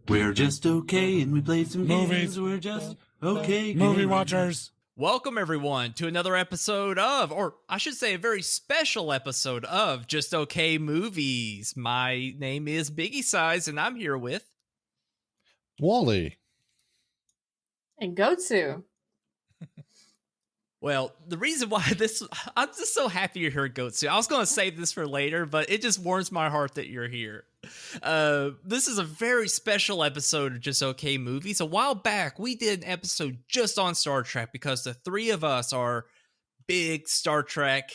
We're just okay, and we play some Movies. games. We're just okay. Movie games. watchers. Welcome, everyone, to another episode of, or I should say a very special episode of Just Okay Movies. My name is BIGGIESIZE, and I'm here with... Wally. And Goatsuu. Well, the reason why I'm just so happy you're here, Goatsuu. I was going to save this for later, but it just warms my heart that you're here. This is a very special episode of Just Okay Movies. A while back, we did an episode just on Star Trek because the three of us are big Star Trek.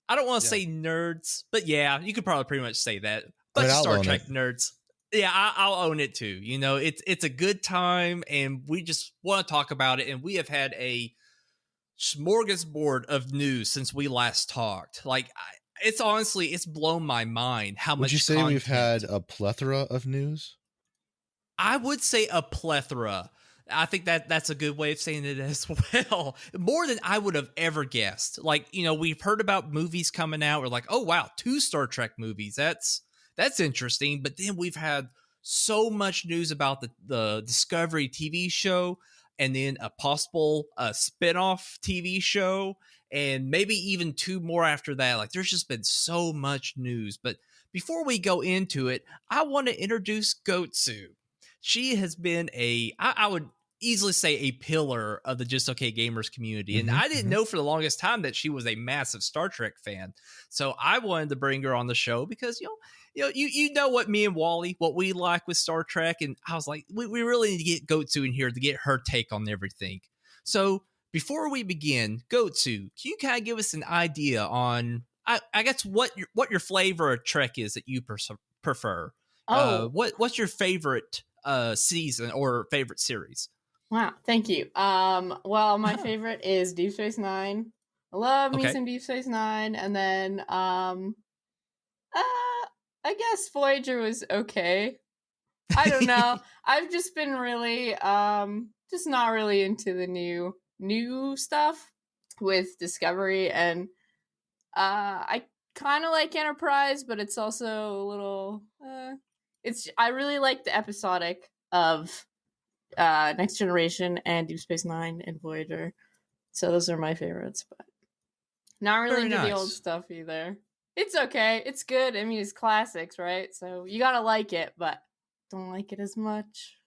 I don't want to say nerds, but yeah, you could probably pretty much say that. But Star Trek nerds. Yeah, I'll own it too. You know, it's a good time, and we just want to talk about it. And we have had a smorgasbord of news since we last talked. Like, it's blown my mind how much. Would you say content. we've had a plethora of news? I would say a plethora. I think that's a good way of saying it as well. More than I would have ever guessed. Like, you know, we've heard about movies coming out. We're like, oh wow, 2 Star Trek movies. That's interesting. But then we've had so much news about the Discovery TV show, and then a possible spinoff TV show, and maybe even 2 more after that. Like, there's just been so much news. But before we go into it, I want to introduce Goatsuu. She has been I would easily say a pillar of the Just Okay Gamers community. And I didn't know for the longest time that she was a massive Star Trek fan. So I wanted to bring her on the show because, you know what me and Wally, what we like with Star Trek. And I was like, we really need to get Goatsuu in here to get her take on everything. So before we begin, Goatsuu, can you kind of give us an idea on, I guess, what your flavor of Trek is that you prefer? What's your favorite season or favorite series? Wow, thank you. Well, my favorite is Deep Space Nine. I love me some Deep Space Nine, and then I guess Voyager was okay. I don't know. I've just been really just not really into the new stuff with Discovery, and I kind of like Enterprise, but it's also a little I really like the episodic of Next Generation and Deep Space Nine and Voyager. So those are my favorites, but not really into the old stuff either. It's okay. It's good. I mean, it's classics, right? So you gotta like it, but don't like it as much.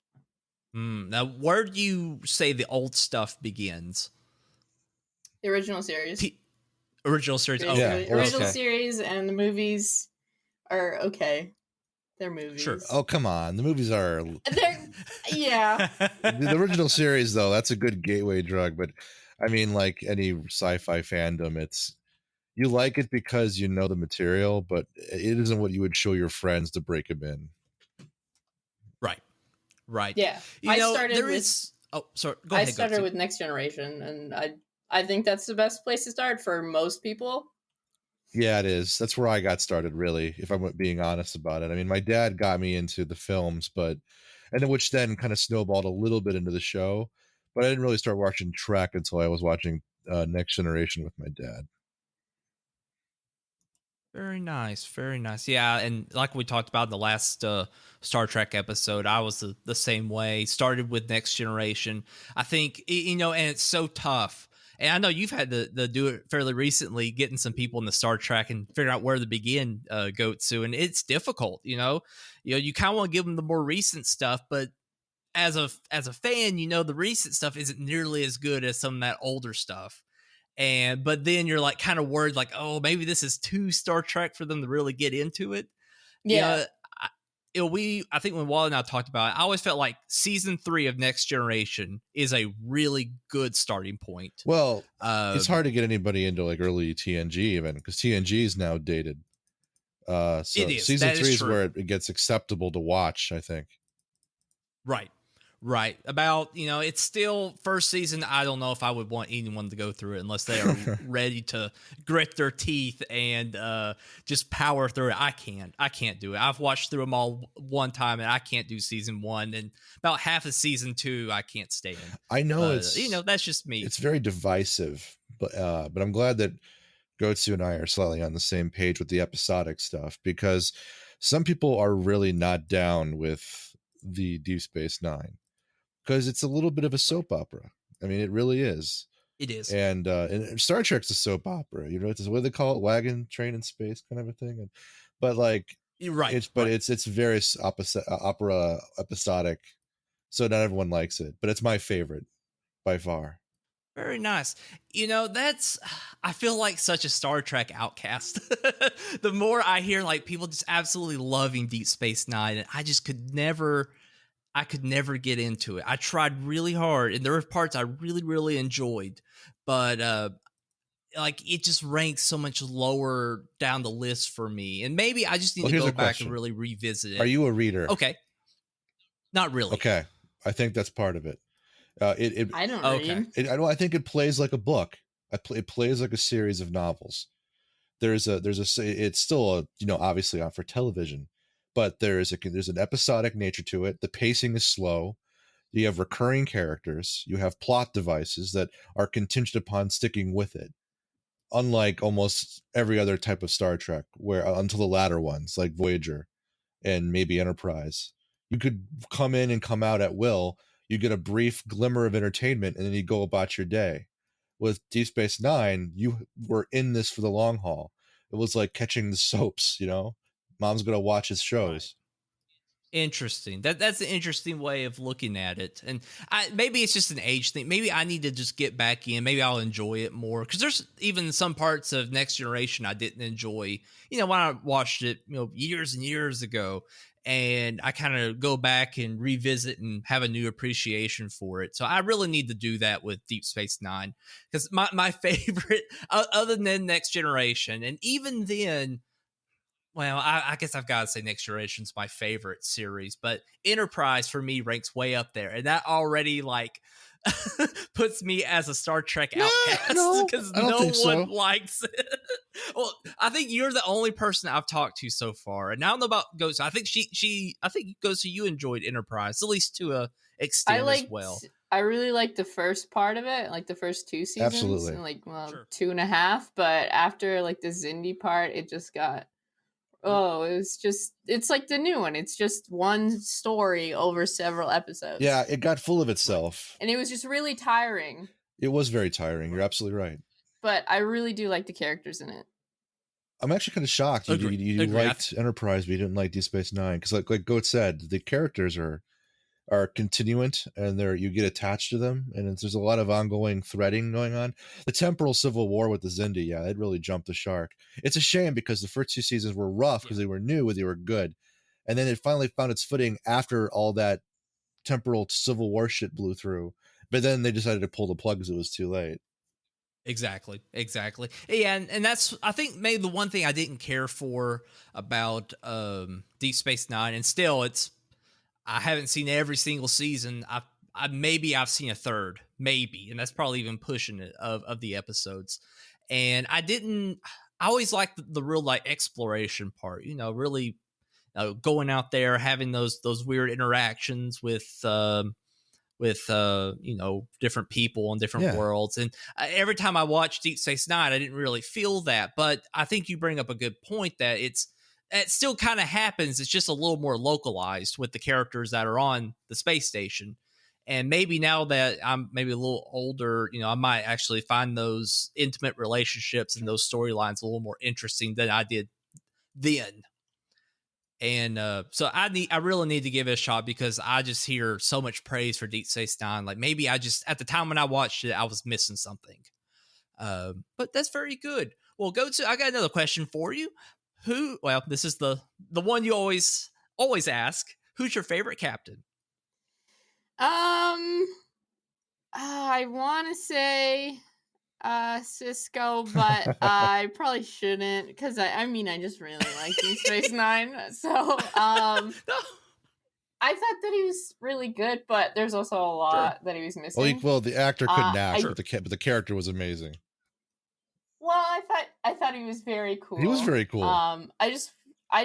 Now, where do you say the old stuff begins? The original series. Original series. Original series, and the movies are okay. They're movies. Sure. Oh, come on. The movies are... Yeah. The original series, though, that's a good gateway drug. But, I mean, like any sci-fi fandom, you like it because you know the material, but it isn't what you would show your friends to break them in. Right. Yeah. I started with Next Generation, and I think that's the best place to start for most people. Yeah, it is. That's where I got started, really, if I'm being honest about it. I mean, my dad got me into the films, which then kind of snowballed a little bit into the show. But I didn't really start watching Trek until I was watching Next Generation with my dad. Very nice. Very nice. Yeah, and like we talked about in the last Star Trek episode, I was the same way. Started with Next Generation. I think, and it's so tough. And I know you've had to do it fairly recently, getting some people in the Star Trek and figure out where to begin, Goatsuu. And it's difficult, you kind of want to give them the more recent stuff, but as a fan, the recent stuff isn't nearly as good as some of that older stuff. But then you're like kind of worried, like, oh, maybe this is too Star Trek for them to really get into it. Yeah. I think when Wally and I talked about it, I always felt like season 3 of Next Generation is a really good starting point. Well, it's hard to get anybody into like early TNG even because TNG is now dated. So season 3 is where it gets acceptable to watch, I think. Right. About, it's still first season. I don't know if I would want anyone to go through it unless they are ready to grit their teeth and just power through it. I can't do it. I've watched through them all one time and I can't do season 1, and about half of season 2 I can't stay in. I know that's just me. It's very divisive, but I'm glad that Goatsuu and I are slightly on the same page with the episodic stuff, because some people are really not down with the Deep Space Nine because it's a little bit of a soap opera. I mean, it really is. It is. And Star Trek's a soap opera. You know, it's what do they call it, wagon train in space kind of a thing. But like, You're right. it's very opposite opera episodic, so not everyone likes it. But it's my favorite by far. Very nice. You know, I feel like such a Star Trek outcast. The more I hear like people just absolutely loving Deep Space Nine, and I just could never get into it. I tried really hard, and there were parts I really, really enjoyed, but like it just ranks so much lower down the list for me. And maybe I just need to go back and really revisit it. Are you a reader? Okay. Not really. Okay. I think that's part of it. I don't read. I think it plays like a book. It plays like a series of novels. It's still obviously on for television, but there's an episodic nature to it. The pacing is slow. You have recurring characters. You have plot devices that are contingent upon sticking with it. Unlike almost every other type of Star Trek, where until the latter ones like Voyager and maybe Enterprise, you could come in and come out at will. You get a brief glimmer of entertainment, and then you go about your day. With Deep Space Nine, you were in this for the long haul. It was like catching the soaps, Mom's gonna watch his shows. Interesting. That's an interesting way of looking at it. And maybe it's just an age thing. Maybe I need to just get back in. Maybe I'll enjoy it more. Because there's even some parts of Next Generation I didn't enjoy, when I watched it, years and years ago. And I kind of go back and revisit and have a new appreciation for it. So I really need to do that with Deep Space Nine. Because my favorite, other than Next Generation, and even then, well, I guess I've got to say Next Generation's my favorite series, but Enterprise for me ranks way up there. And that already puts me as a Star Trek outcast because no one likes it. Well, I think you're the only person I've talked to so far. And I don't know about Goatsuu. I think I think Goatsuu, you enjoyed Enterprise, at least to a extent as well. I really liked the first part of it, like the first 2 seasons. Absolutely. And Sure. 2.5. But after the Xindi part, it just got... it's like the new one. It's just one story over several episodes. Yeah, it got full of itself. And it was just really tiring. It was very tiring. You're absolutely right. But I really do like the characters in it. I'm actually kind of shocked you liked Enterprise, but you didn't like Deep Space Nine. Because like Goat said, the characters are continuant, and you get attached to them, and there's a lot of ongoing threading going on. The temporal civil war with the Xindi, yeah, it really jumped the shark. It's a shame because the first 2 seasons were rough because they were new, they were good, and then it finally found its footing after all that temporal civil war shit blew through. But then they decided to pull the plug because it was too late. Exactly. Yeah, and that's, I think, maybe the one thing I didn't care for about Deep Space Nine, and still I haven't seen every single season. I've seen a third, maybe, and that's probably even pushing it of the episodes. And I always liked the real exploration part, really going out there, having those weird interactions with different people and different worlds. And every time I watched Deep Space Nine, I didn't really feel that. But I think you bring up a good point that it still kind of happens. It's just a little more localized with the characters that are on the space station. And maybe now that I'm maybe a little older, I might actually find those intimate relationships and those storylines a little more interesting than I did then. And so I really need to give it a shot because I just hear so much praise for Deep Space Nine. Maybe at the time when I watched it, I was missing something. But that's very good. Well, Goatsuu, I got another question for you. This is the one you always ask. Who's your favorite captain? I want to say Cisco, but I probably shouldn't because I just really like Deep Space Nine. So I thought that he was really good, but there's also a lot that he was missing. Well, the actor couldn't act, but the character was amazing. Well, I thought he was very cool. He was very cool. I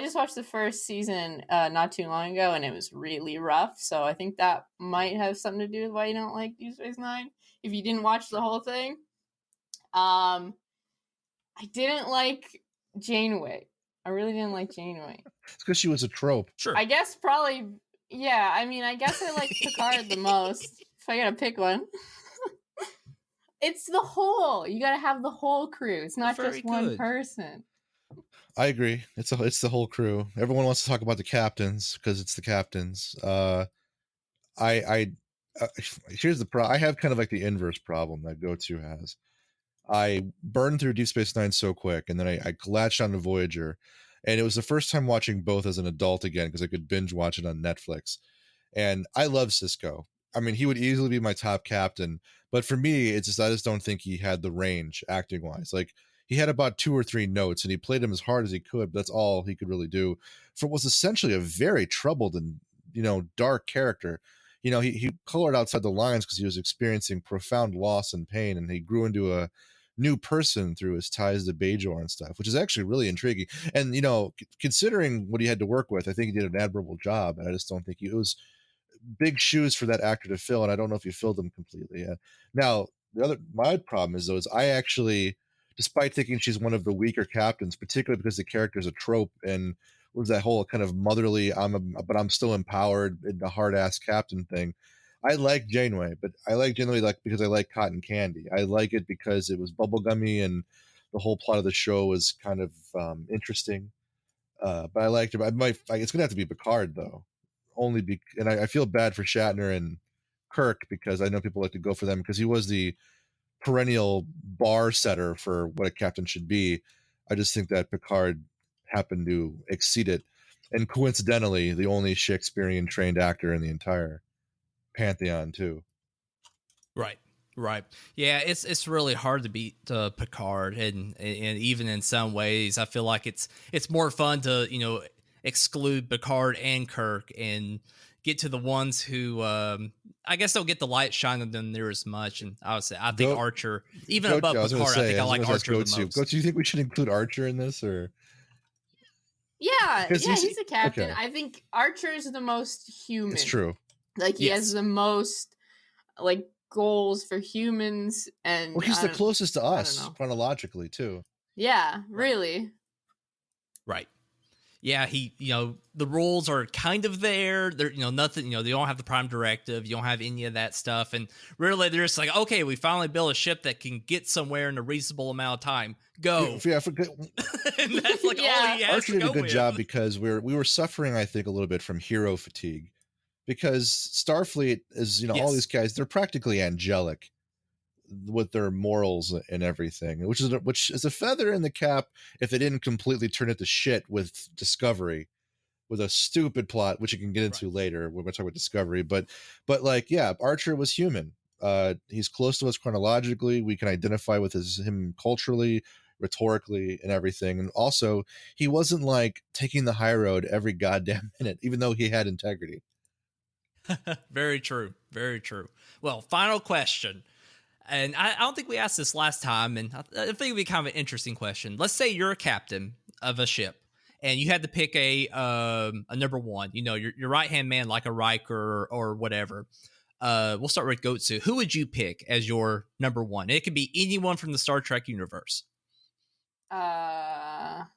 just watched the first season not too long ago, and it was really rough. So I think that might have something to do with why you don't like Deep Space Nine. If you didn't watch the whole thing, I didn't like Janeway. I really didn't like Janeway. It's because she was a trope. Sure. I guess probably Yeah, I mean, I guess I like Picard the most. If I gotta pick one, it's the whole. You gotta have the whole crew. It's not Very just one good. person. I agree. It's the whole crew. Everyone wants to talk about the captains because it's the captains. I here's the I have kind of like the inverse problem that Goatsuu has. I burned through Deep Space Nine so quick, and then I latched onto Voyager, and it was the first time watching both as an adult again because I could binge watch it on Netflix. And I love Cisco. I mean, he would easily be my top captain, but for me, it's just I just don't think he had the range acting wise. Like he had about 2 or 3 notes, and he played them as hard as he could. But that's all he could really do for what was essentially a very troubled and dark character. He colored outside the lines because he was experiencing profound loss and pain, and he grew into a new person through his ties to Bajor and stuff, which is actually really intriguing. And considering what he had to work with, I think he did an admirable job. And I just don't think it was big shoes for that actor to fill, and I don't know if you filled them completely yet. Now, my problem is I actually, despite thinking she's one of the weaker captains, particularly because the character is a trope and was that whole kind of motherly, but I'm still empowered in the hard ass captain thing. I like Janeway, but I like Janeway because I like cotton candy. I like it because it was bubblegummy and the whole plot of the show was kind of interesting. But I liked it. It's gonna have to be Picard though, and I feel bad for Shatner and Kirk because I know people like to go for them because he was the perennial bar setter for what a captain should be. I just think that Picard happened to exceed it, and coincidentally, the only Shakespearean trained actor in the entire pantheon too. Right. Yeah, it's really hard to beat Picard, and even in some ways, I feel like it's more fun to exclude Picard and Kirk and get to the ones who I guess don't get the light shine on them near as much. And I think Archer, even above Picard, I think I like Archer the most. Goatsuu, do you think we should include Archer in this, or? Yeah, he's a captain. Okay. I think Archer is the most human. It's true. Like he has the most like goals for humans, and he's the closest to us chronologically too. Yeah, really. Right. Yeah, he the rules are kind of there. They're nothing, they don't have the prime directive, you don't have any of that stuff, and really they're just like, okay, we finally built a ship that can get somewhere in a reasonable amount of time. Go. Yeah, forget. And that's like all he has Archer to did a good with. job because we were suffering, I think, a little bit from hero fatigue. Because Starfleet is, all these guys, they're practically angelic with their morals and everything, which is a feather in the cap if they didn't completely turn it to shit with Discovery, with a stupid plot, which you can get into later when we talk about Discovery. But like, yeah, Archer was human. He's close to us chronologically. We can identify with him culturally, rhetorically, and everything. And also, he wasn't like taking the high road every goddamn minute, even though he had integrity. Very true. Well, final question. And I don't think we asked this last time, and I think it'd be kind of an interesting question. Let's say you're a captain of a ship, and you had to pick a number one. Your right hand man, like a Riker or whatever. We'll start with Goatsuu. Who would you pick as your number one? It could be anyone from the Star Trek universe. Doesn't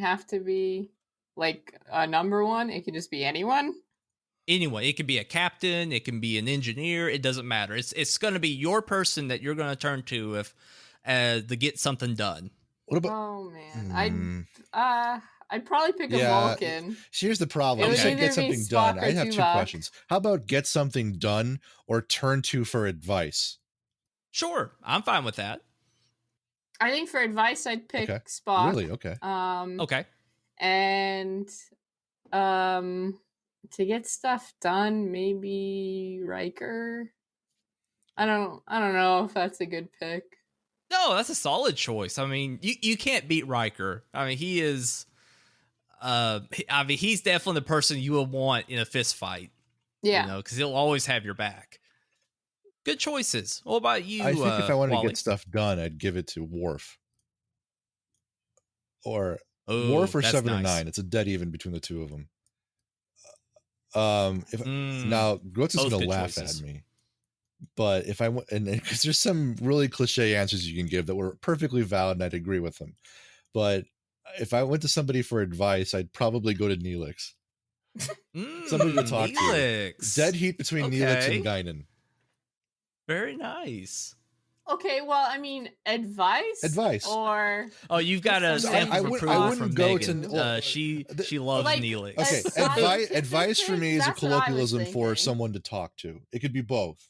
have to be like a number one. It could just be anyone. Anyway, it could be a captain, it can be an engineer, it doesn't matter. It's going to be your person that you're going to turn to if to get something done. What about? Oh man, I'd probably pick a Vulcan. Here's the problem. You said get something done. I have 2 questions. How about get something done or turn to for advice? Sure, I'm fine with that. I think for advice, I'd pick Spock. Really? Okay. Okay. And to get stuff done, maybe Riker. I don't know if that's a good pick. No, that's a solid choice. I mean, you can't beat Riker. I mean, he is. He's definitely the person you will want in a fist fight. Yeah, because he'll always have your back. Good choices. What about you? I think if I wanted Wally? to get stuff done, I'd give it to Worf. Or Worf or 7 or 9. It's a dead even between the two of them. Now Goatsuu's gonna laugh at me, but if I went, and because there's some really cliche answers you can give that were perfectly valid and I'd agree with them, but if I went to somebody for advice, I'd probably go to Neelix. Somebody to talk to. Neelix. Dead heat between Neelix and Okay. Guinan. Very nice. Okay, well, I mean, advice, or Oh, you've got a So stamp I of wouldn't approval go from to- Megan. well, She the- loves Like, Neelix. Okay, advice for me is a That's what I was colloquialism for thinking. someone to talk to. It could be both.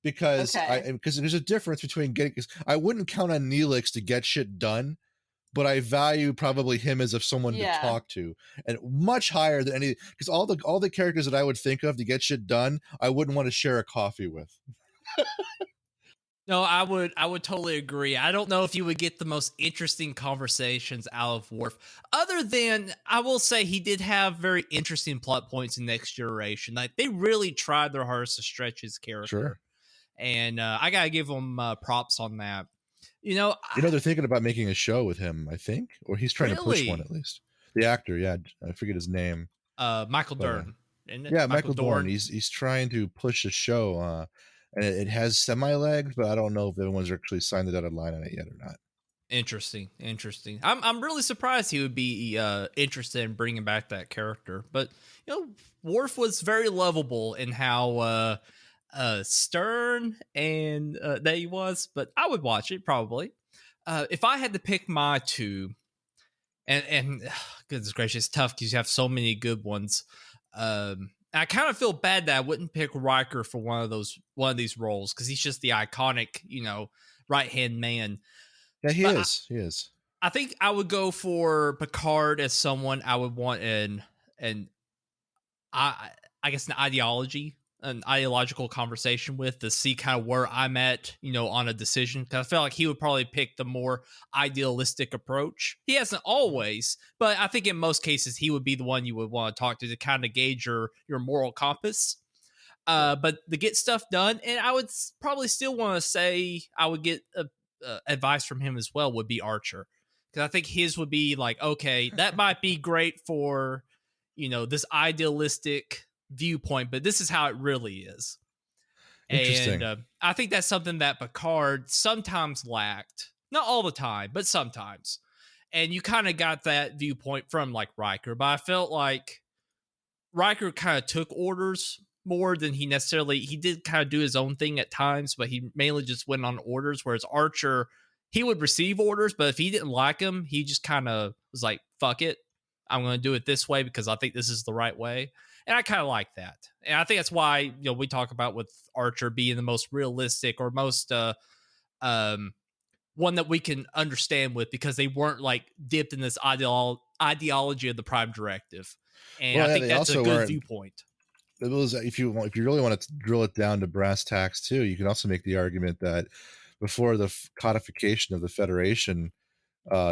Because Okay. because there's a difference between getting. I wouldn't count on Neelix to get shit done, but I value probably him as someone Yeah. to talk to, and much higher than any. Because all the characters that I would think of to get shit done, I wouldn't want to share a coffee with. No, I would totally agree. I don't know if you would get the most interesting conversations out of Worf. Other than, I will say he did have very interesting plot points in Next Generation. Like, they really tried their hardest to stretch his character. Sure. And I gotta give them props on that. They're thinking about making a show with him, I think, or he's trying to push one Really? at least. The actor, yeah, I forget his name. Michael But, Dern. Isn't it? Yeah, Michael Dorn. He's trying to push a show, and it has semi legs, but I don't know if anyone's actually signed the dotted line on it yet or not. Interesting. I'm really surprised he would be interested in bringing back that character. But Worf was very lovable in how stern and that he was. But I would watch it probably. If I had to pick my two, and goodness gracious, it's tough because you have so many good ones. I kind of feel bad that I wouldn't pick Riker for one of these roles because he's just the iconic, right hand man. Yeah, he is. I think I would go for Picard as someone I would want I guess an ideological conversation with to see kind of where I'm at, on a decision. Because I feel like he would probably pick the more idealistic approach. He hasn't always, but I think in most cases he would be the one you would want to talk to kind of gauge your moral compass. But to get stuff done, and I would probably still want to say I would get advice from him as well, would be Archer. Because I think his would be like, okay, that might be great for, this idealistic viewpoint, but this is how it really is. Interesting. And I think that's something that Picard sometimes lacked. Not all the time, but sometimes. And you kind of got that viewpoint from like Riker, but I felt like Riker kind of took orders more than he did kind of do his own thing at times, but he mainly just went on orders. Whereas Archer, he would receive orders, but if he didn't like them, he just kind of was like, fuck it. I'm going to do it this way because I think this is the right way. And I kind of like that. And I think that's why, we talk about with Archer being the most realistic or most one that we can understand with, because they weren't like dipped in this ideology of the Prime Directive. And I think that's a good viewpoint. It was, if you really want to drill it down to brass tacks too, you can also make the argument that before the codification of the Federation,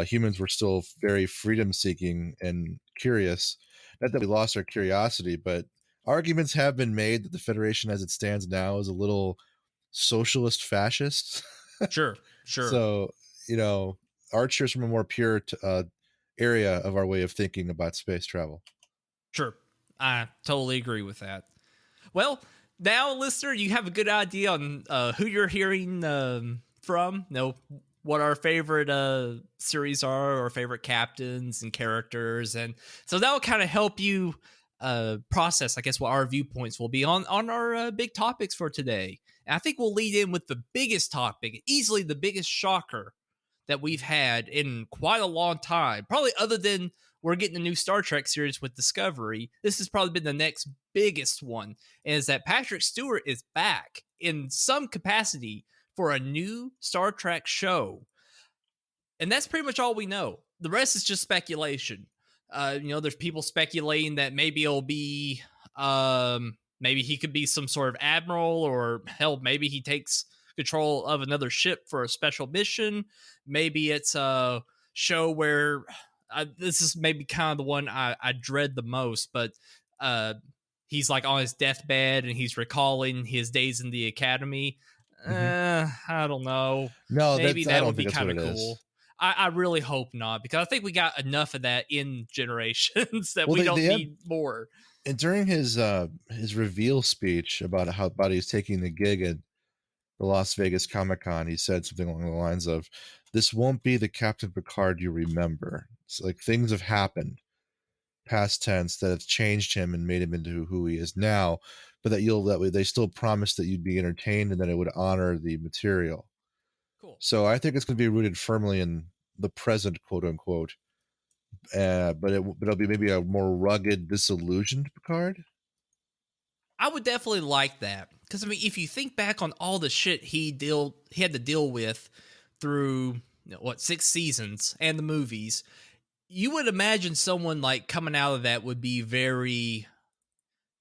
humans were still very freedom seeking and curious. Not that we lost our curiosity, but arguments have been made that the Federation as it stands now is a little socialist fascist. Sure. So, Archer's from a more pure area of our way of thinking about space travel. Sure. I totally agree with that. Well, now, listener, you have a good idea on who you're hearing from, what our favorite series are, or favorite captains and characters. And so that will kind of help you process, I guess, what our viewpoints will be on our big topics for today. And I think we'll lead in with the biggest topic, easily the biggest shocker that we've had in quite a long time, probably other than we're getting a new Star Trek series with Discovery. This has probably been the next biggest one, is that Patrick Stewart is back in some capacity for a new Star Trek show. And that's pretty much all we know. The rest is just speculation. There's people speculating that maybe it'll be, maybe he could be some sort of admiral, or hell, maybe he takes control of another ship for a special mission. Maybe it's a show where this is maybe kind of the one I dread the most, but he's like on his deathbed and he's recalling his days in the academy. I don't know. No, maybe that would be kind of cool. I really hope not, because I think we got enough of that in Generations that we don't need more. And during his reveal speech about he's taking the gig at the Las Vegas Comic-Con, he said something along the lines of, "This won't be the Captain Picard you remember. It's like things have happened." past tense, that it's changed him and made him into who he is now, but that they still promised that you'd be entertained and that it would honor the material. Cool. So I think it's going to be rooted firmly in the present, quote unquote. But it'll be maybe a more rugged, disillusioned Picard. I would definitely like that, because I mean, if you think back on all the shit he had to deal with through 6 seasons and the movies, you would imagine someone like coming out of that would be very,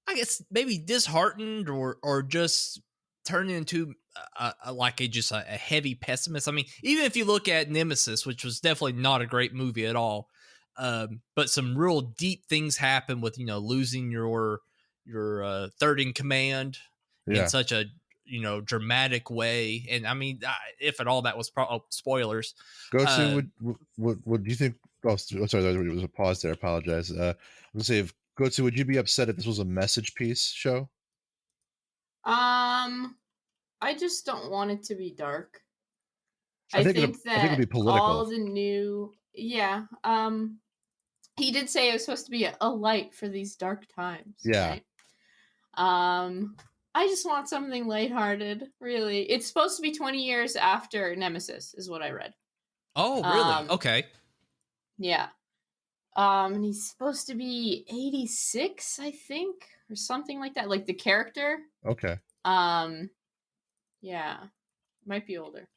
I guess, maybe disheartened or just turn into just a heavy pessimist. I mean, even if you look at Nemesis, which was definitely not a great movie at all, but some real deep things happen with losing your third in command in such a dramatic way. And I mean, if at all, that was spoilers. Goatsuu, would you think? Oh, sorry, there was a pause there. I apologize. I'm gonna say, if Goatsuu, would you be upset if this was a message piece show? I just don't want it to be dark. I think it'd be political. All the new, yeah. He did say it was supposed to be a light for these dark times. Yeah. Right? I just want something lighthearted. Really, it's supposed to be 20 years after Nemesis, is what I read. Oh, really? Okay. Yeah. And he's supposed to be 86, I think, or something like that. Like the character. Okay. Yeah, might be older.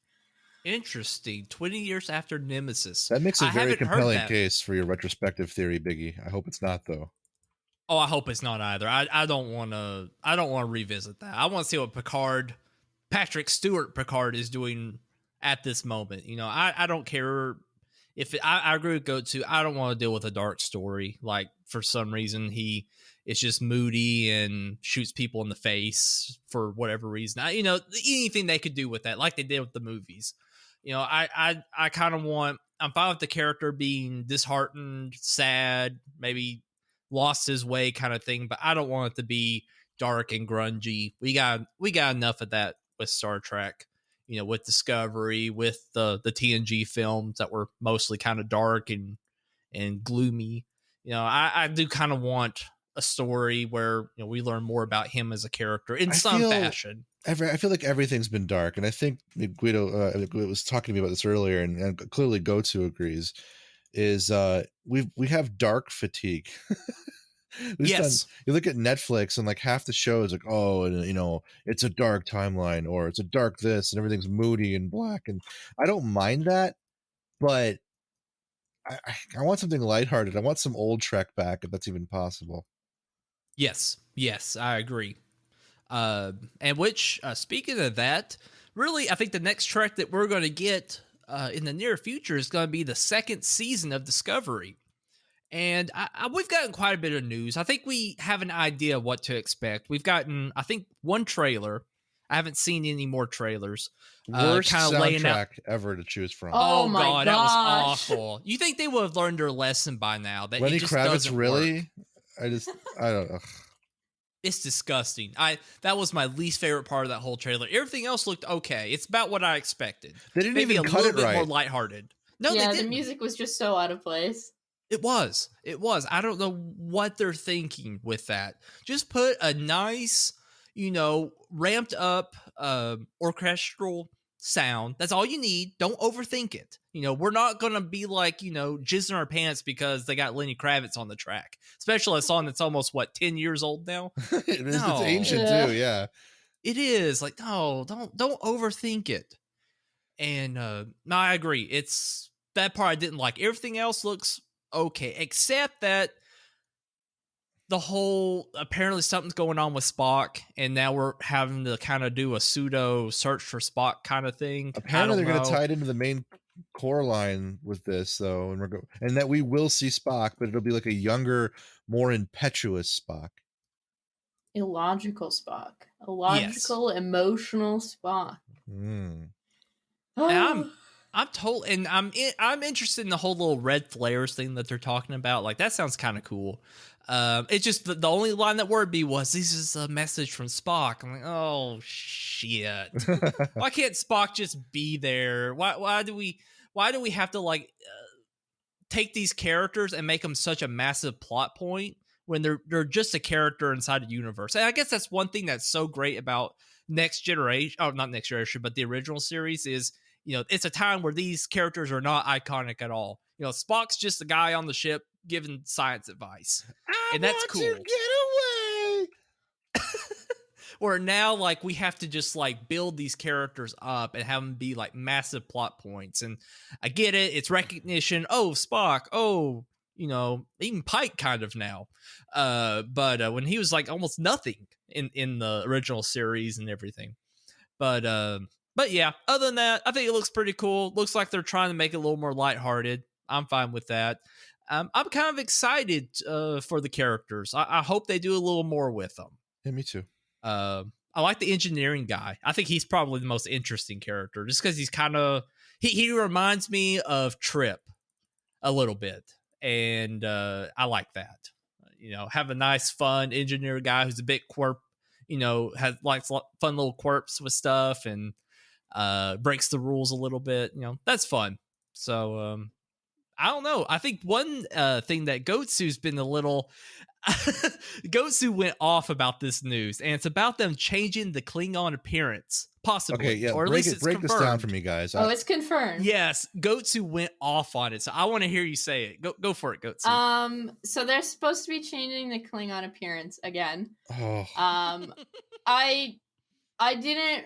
Interesting. 20 years after Nemesis. That makes a very compelling case for your retrospective theory, Biggie. I hope it's not, though. Oh, I hope it's not either. I don't want to revisit that. I want to see what Patrick Stewart Picard is doing at this moment. I don't care if I agree with Goatsuu. I don't want to deal with a dark story. Like, for some reason, he is just moody and shoots people in the face for whatever reason. Anything they could do with that, like they did with the movies. I kind of want. I'm fine with the character being disheartened, sad, maybe lost his way kind of thing, but I don't want it to be dark and grungy. We got enough of that with Star Trek. With Discovery, with the TNG films that were mostly kind of dark and gloomy. I do kind of want a story where we learn more about him as a character in some fashion. I feel like everything's been dark, and I think Guido was talking to me about this earlier, and clearly Goatsuu agrees. Is we have dark fatigue. Yes. You look at Netflix and like half the show is like, oh, and it's a dark timeline, or it's a dark this, and everything's moody and black, and I don't mind that, but I want something lighthearted. I want some old Trek back, if that's even possible. Yes, I agree. And which, speaking of that, really, I think the next Trek that we're going to get in the near future is going to be the 2nd season of Discovery. And we've gotten quite a bit of news. I think we have an idea of what to expect. We've gotten, I think, one trailer. I haven't seen any more trailers. Worst soundtrack ever to choose from. Oh my God, that was awful. You think they would have learned their lesson by now? That Lenny it just Kravitz, doesn't really? work. I don't know. It's disgusting. That was my least favorite part of that whole trailer. Everything else looked okay. It's about what I expected. They didn't Maybe even a cut little it bit right. more lighthearted. No, yeah, they didn't. The music was just so out of place. It was. I don't know what they're thinking with that. Just put a nice, ramped up orchestral sound. That's all you need. Don't overthink it. We're not going to be like, jizzing our pants because they got Lenny Kravitz on the track. Especially a song that's almost, 10 years old now? It's ancient too, yeah. It is. Like, no, don't overthink it. And no, I agree. It's that part I didn't like. Everything else looks okay, except that the whole, apparently something's going on with Spock, and now we're having to kind of do a pseudo search for Spock kind of thing. Apparently they're going to tie it into the main core line with this, though, and that we will see Spock, but it'll be like a younger, more impetuous Spock. Illogical Spock. Illogical, emotional Spock. I'm told, and I'm interested in the whole little red flares thing that they're talking about. Like, that sounds kind of cool. It's just the only line that worried me was, this is a message from Spock. I'm like, oh shit. Why can't Spock just be there? Why do we have to take these characters and make them such a massive plot point when they're just a character inside a universe. And I guess that's one thing that's so great about Next Generation, oh, not Next Generation, but the original series is, it's a time where these characters are not iconic at all. Spock's just a guy on the ship giving science advice. And that's cool. Get away. Where now, like, we have to just like build these characters up and have them be like massive plot points. And I get it. It's recognition. Oh, Spock. Oh, even Pike kind of now. But when he was like almost nothing in the original series and everything. But yeah, other than that, I think it looks pretty cool. Looks like they're trying to make it a little more lighthearted. I'm fine with that. I'm kind of excited for the characters. I hope they do a little more with them. Yeah, me too. I like the engineering guy. I think he's probably the most interesting character just because he's kind of, he reminds me of Trip a little bit. And I like that. Have a nice, fun engineer guy who's a bit quirk, has likes fun little quirks with stuff and breaks the rules a little bit. That's fun. So I don't know. I think one thing that Goatsu's been a little Goatsuu went off about this news, and it's about them changing the Klingon appearance, possibly. Okay, yeah. Or at least it's break this down confirmed. for me, guys. Oh, it's confirmed. Yes, Goatsuu went off on it, so I want to hear you say it. Go for it, Goatsuu. So they're supposed to be changing the Klingon appearance again. Oh. I didn't.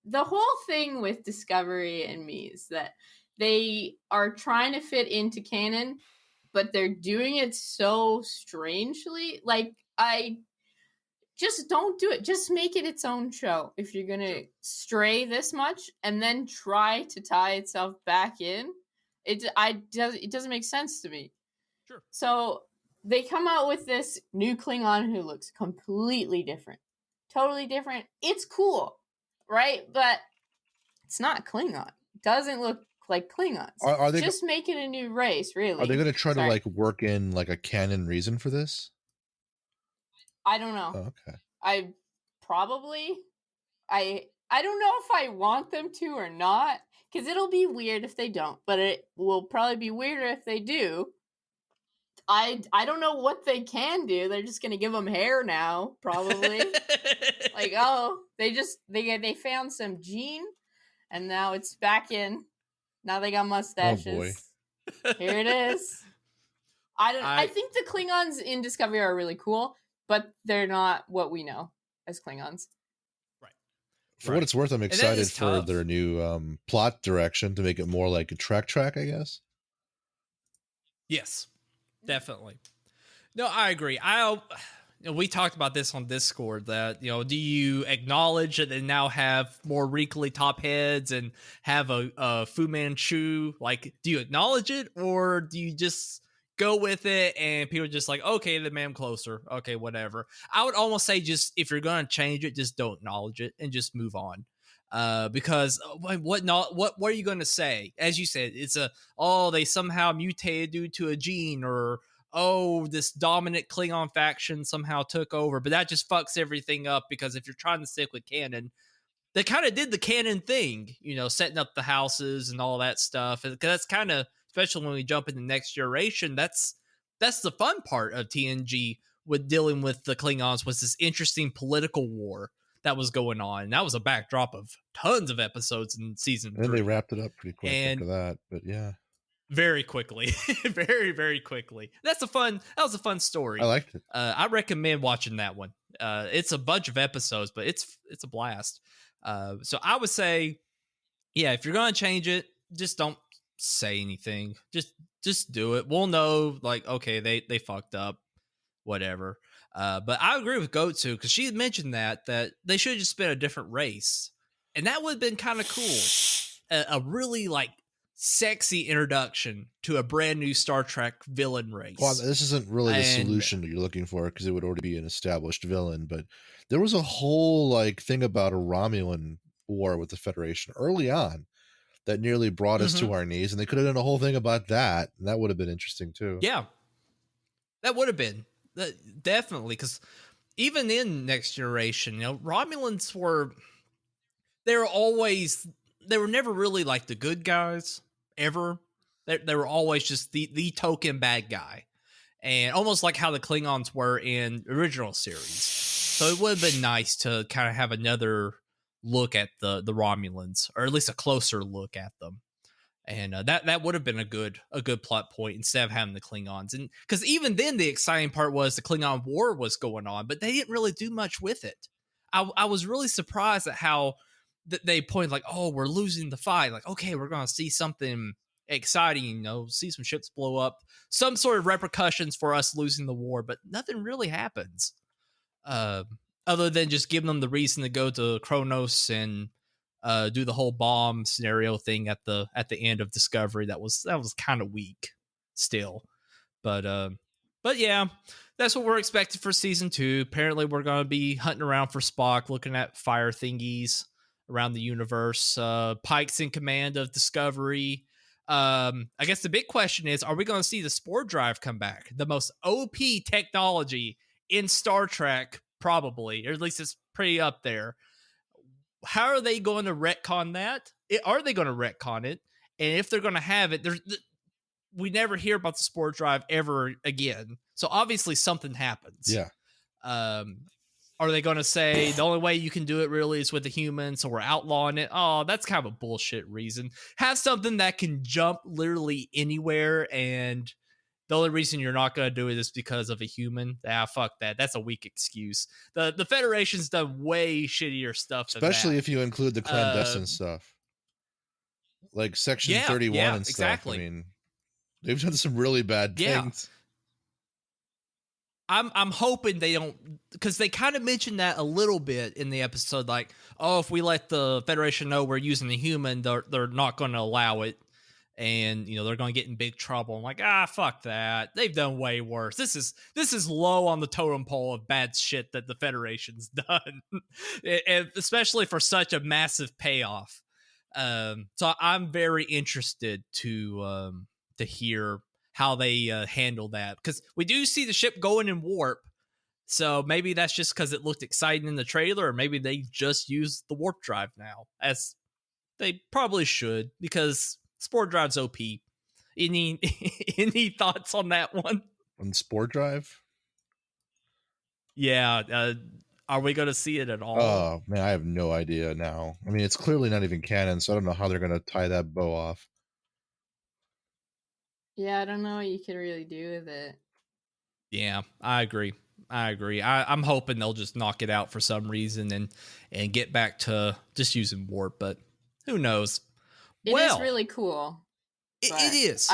The whole thing with Discovery and me is that they are trying to fit into canon, but they're doing it so strangely. Like, I just don't do it. Just make it its own show if you're gonna stray this much and then try to tie itself back in. It doesn't make sense to me. Sure. So they come out with this new Klingon who looks completely different, totally different. It's cool, right? But it's not Klingon. It doesn't look like Klingons. Are they just make it a new race? Really? Are they going to try Sorry. to like work in like a canon reason for this? I don't know. Oh, okay. I don't know if I want them to or not, because it'll be weird if they don't, but it will probably be weirder if they do. I don't know what they can do. They're just gonna give them hair now, probably. Like, oh, they found some gene, and now it's back in. Now they got mustaches. Oh boy. Here it is. I think the Klingons in Discovery are really cool, but they're not what we know as Klingons. For what it's worth, I'm excited for tough. their new plot direction to make it more like a track, I guess. Yes, definitely. No, I agree. We talked about this on Discord that, do you acknowledge that they now have more wrinkly top heads and have a Fu Manchu? Like, do you acknowledge it, or do you just go with it and people are just like, okay, the man closer. Okay, whatever. I would almost say just if you're going to change it, just don't acknowledge it and just move on. Because what are you going to say? As you said, it's they somehow mutated due to a gene, or this dominant Klingon faction somehow took over, but that just fucks everything up, because if you're trying to stick with canon, they kind of did the canon thing, setting up the houses and all that stuff. And that's kind of, especially when we jump into Next Generation, that's the fun part of TNG with dealing with the Klingons, was this interesting political war that was going on. And that was a backdrop of tons of episodes in season 3. And they wrapped it up pretty quick after that, but yeah. Very quickly. Very, very quickly. That was a fun story. I liked it. I recommend watching that one. It's a bunch of episodes, but it's a blast. So I would say, yeah, if you're going to change it, just don't say anything. Just do it. We'll know, like, okay, they fucked up, whatever. But I agree with Goatsuu, because she had mentioned that they should have just been a different race. And that would have been kind of cool. A really, like, sexy introduction to a brand new Star Trek villain race. Well, this isn't really the solution that you're looking for, because it would already be an established villain, but there was a whole like thing about a Romulan war with the Federation early on that nearly brought us to our knees, and they could have done a whole thing about that, and that would have been interesting too. Yeah, that would have been definitely, because even in Next Generation, Romulans were never really like the good guys ever. They were always just the token bad guy, and almost like how the Klingons were in the original series. So it would have been nice to kind of have another look at the Romulans, or at least a closer look at them. And that would have been a good plot point instead of having the Klingons. And because even then the exciting part was the Klingon War was going on, but they didn't really do much with it. I was really surprised at how they pointed like, oh, we're losing the fight. Like, okay, we're going to see something exciting, see some ships blow up, some sort of repercussions for us losing the war, but nothing really happens. Other than just giving them the reason to go to Kronos and do the whole bomb scenario thing at the end of Discovery. That was kind of weak still, but yeah, that's what we're expecting for season 2. Apparently we're going to be hunting around for Spock, looking at fire thingies around the universe. Pike's in command of Discovery. I guess the big question is, are we going to see the Spore Drive come back? The most OP technology in Star Trek, probably, or at least it's pretty up there. How are they going to retcon that? Are they going to retcon it? And if they're going to have it, we never hear about the Spore Drive ever again. So obviously something happens. Yeah. Are they going to say the only way you can do it really is with the humans, so we're outlawing it? Oh, that's kind of a bullshit reason. Have something that can jump literally anywhere, and the only reason you're not going to do it is because of a human. Fuck that. That's a weak excuse. The Federation's done way shittier stuff than Especially that. if you include the clandestine stuff. Like Section 31 and stuff. Exactly. I mean, they've done some really bad things. I'm hoping they don't, because they kind of mentioned that a little bit in the episode, like, oh, if we let the Federation know we're using the human, they're not going to allow it, and they're going to get in big trouble. I'm like, fuck that. They've done way worse. This is low on the totem pole of bad shit that the Federation's done, and especially for such a massive payoff. So I'm very interested to hear how they handle that, because we do see the ship going in warp. So maybe that's just because it looked exciting in the trailer, or maybe they just used the warp drive now, as they probably should, because Spore Drive's OP. Any thoughts on that one? On Spore Drive? Yeah. Are we going to see it at all? Oh, man, I have no idea now. I mean, it's clearly not even canon, so I don't know how they're going to tie that bow off. Yeah, I don't know what you could really do with it. Yeah, I agree. I'm hoping they'll just knock it out for some reason and get back to just using warp, but who knows? It is really cool. It is.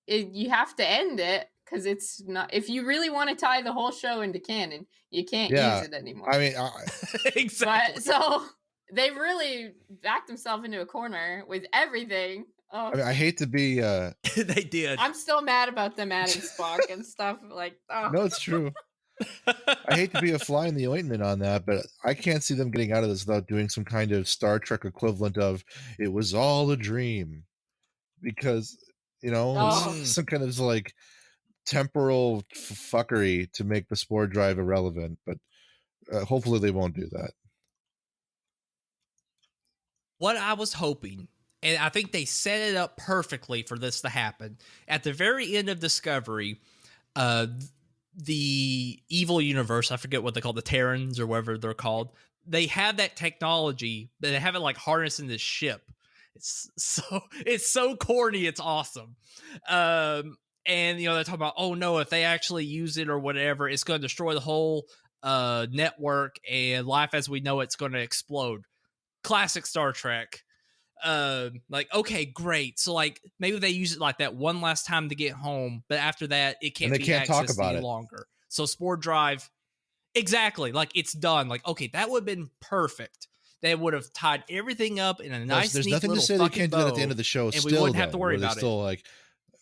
You have to end it, because it's not. If you really want to tie the whole show into canon, you can't use it anymore. I mean, exactly. But, so they've really backed themselves into a corner with everything. Oh. I mean, I hate to be. They did. I'm still mad about them adding Spock and stuff. Like, oh. No, it's true. I hate to be a fly in the ointment on that, but I can't see them getting out of this without doing some kind of Star Trek equivalent of "it was all a dream," because some kind of like temporal fuckery to make the Spore Drive irrelevant. But hopefully they won't do that. What I was hoping, and I think they set it up perfectly for this to happen, at the very end of Discovery, the evil universe, I forget what they call the Terrans or whatever they're called, they have that technology, but they have it like harnessed in this ship. It's so corny, it's awesome. And they're talking about, oh no, if they actually use it or whatever, it's going to destroy the whole network, and life as we know it's going to explode. Classic Star Trek. Like, okay, great. So like maybe they use it like that one last time to get home, but after that it can't be accessed any longer. So Spore Drive, exactly, like it's done. Like, okay, that would have been perfect. They would have tied everything up in a nice. There's nothing to say they can't do that at the end of the show, and we wouldn't have to worry about it. Still like,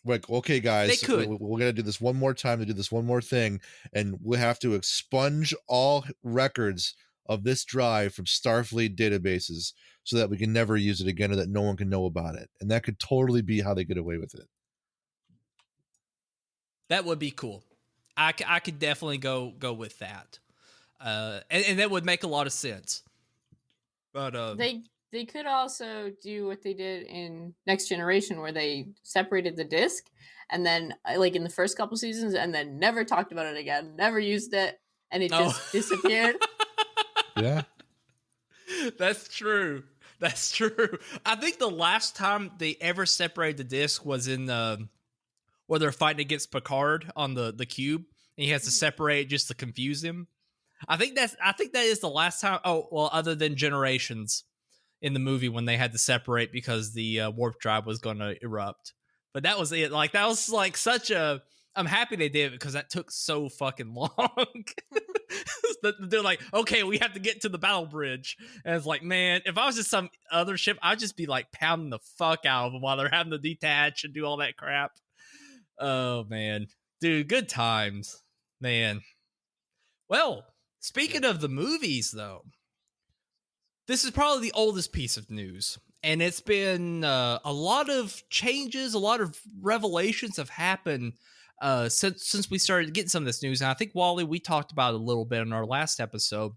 okay, guys, they could. We're gonna do this one more time to do this one more thing, and we have to expunge all records of this drive from Starfleet databases so that we can never use it again, or that no one can know about it. And that could totally be how they get away with it. That would be cool. I could definitely go with that. And that would make a lot of sense. But they they could also do what they did in Next Generation, where they separated the disc, and then like in the first couple seasons, and then never talked about it again, never used it, and it just disappeared. Yeah. That's true. That's true. I think the last time they ever separated the disc was in where they're fighting against Picard on the cube, and he has to separate just to confuse him. I think that is the last time. Oh, well, other than Generations in the movie when they had to separate because the warp drive was going to erupt. But that was it. Like that was like such a. I'm happy they did it because that took so fucking long. They're like, okay, we have to get to the battle bridge, and it's like, man, if I was just some other ship, I'd just be like pounding the fuck out of them while they're having to detach and do all that crap. Oh man, dude, good times, man. Well, speaking of the movies, though, this is probably the oldest piece of news, and it's been a lot of changes, a lot of revelations have happened since we started getting some of this news. And I think, Wally, we talked about it a little bit in our last episode.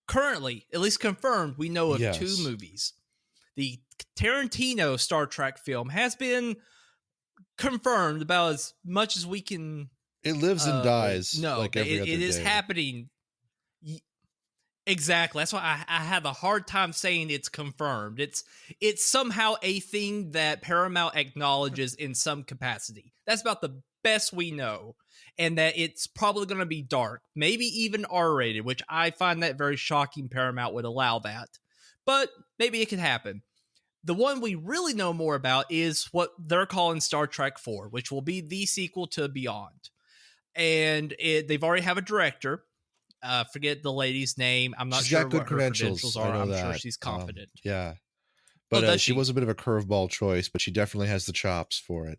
Currently, at least confirmed, we know of two movies. The Tarantino Star Trek film has been confirmed about as much as we can. It lives and dies. No, like every other it is day. happening. Exactly. That's why I have a hard time saying it's confirmed. It's somehow a thing that Paramount acknowledges in some capacity. That's about the best we know. And that it's probably going to be dark, maybe even R-rated, which I find that very shocking Paramount would allow that. But maybe it could happen. The one we really know more about is what they're calling Star Trek 4, which will be the sequel to Beyond. And they've already have a director. Forget the lady's name. I'm not She's sure got good what her credentials are. I'm sure she's competent. Yeah. But does she she? was a bit of a curveball choice, but she definitely has the chops for it.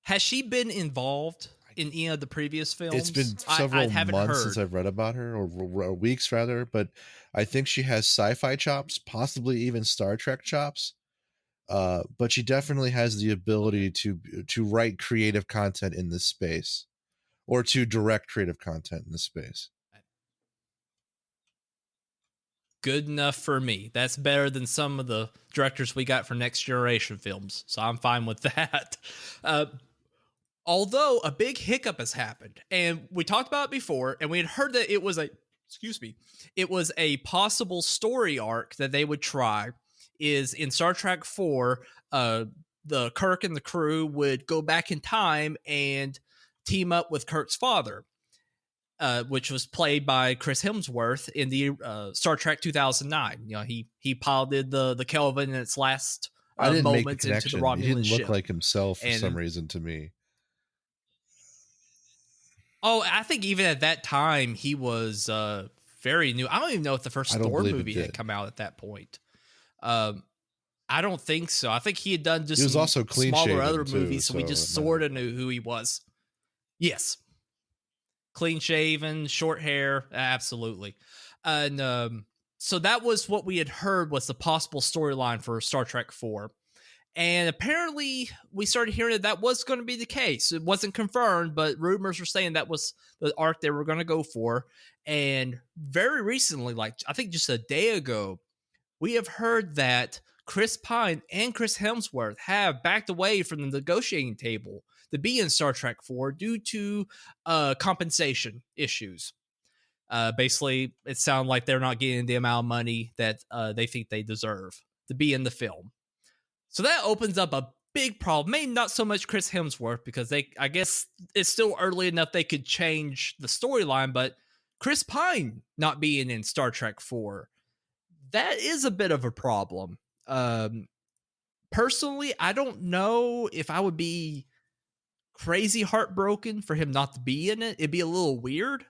Has she been involved in any of the previous films? It's been several I months since I've read about her, or weeks rather, but I think she has sci-fi chops, possibly even Star Trek chops. But she definitely has the ability to write creative content in this space, or to direct creative content in this space. Good enough for me. That's better than some of the directors we got for Next Generation films, so I'm fine with that. Although a big hiccup has happened, and we talked about it before, and we had heard that it was a possible story arc that they would try. Is in Star Trek 4, the Kirk and the crew would go back in time and team up with Kirk's father, which was played by Chris Hemsworth in the Star Trek 2009. You know, he piloted the Kelvin in its last I didn't make the moments into the connection. Romulan He didn't look ship. like himself for And- some reason to me. Oh, I think even at that time he was very new. I don't even know if the first Thor movie had come out at that point. I don't think so. I think he had done just He was also smaller other clean-shaven, movies, too, so we so just it sort of knew who he was. Yes. Clean shaven, short hair, absolutely. And so that was what we had heard was the possible storyline for Star Trek 4. And apparently we started hearing that was going to be the case. It wasn't confirmed, but rumors were saying that was the arc they were going to go for. And very recently, like I think just a day ago, we have heard that Chris Pine and Chris Hemsworth have backed away from the negotiating table to be in Star Trek 4 due to compensation issues. Basically, it sounds like they're not getting the amount of money that they think they deserve to be in the film. So that opens up a big problem. Maybe not so much Chris Hemsworth, because I guess it's still early enough they could change the storyline, but Chris Pine not being in Star Trek 4, that is a bit of a problem. Personally, I don't know if I would be crazy heartbroken for him not to be in it. It'd be a little weird.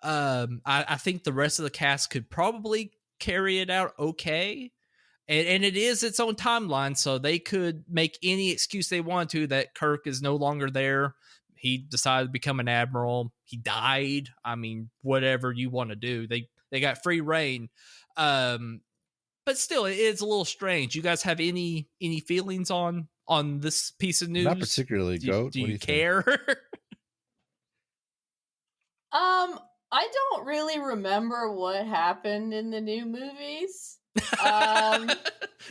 I think the rest of the cast could probably carry it out okay. And it is its own timeline, so they could make any excuse they want to that Kirk is no longer there. He decided to become an admiral. He died. I mean, whatever you want to do. They got free reign. But still, it's a little strange. You guys have any feelings on this piece of news? Not particularly, Goat. Do What you care? I don't really remember what happened in the new movies.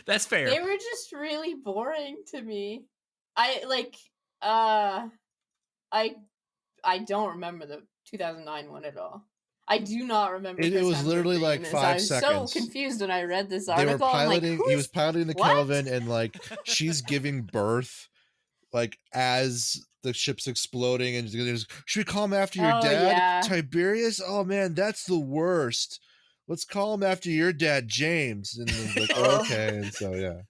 That's fair. They were just really boring to me. I don't remember the 2009 one at all. I do not remember. It was Hemsworth literally being like in this. 5 I was seconds. so confused when I read this They article. were I'm like, piloting. He was piloting the what? Kelvin, and like she's giving birth, like as the ship's exploding, and should we call him after your Oh, dad, yeah. Tiberius? Oh man, that's the worst. Let's call him after your dad, James. And then like, Oh. okay, and so yeah,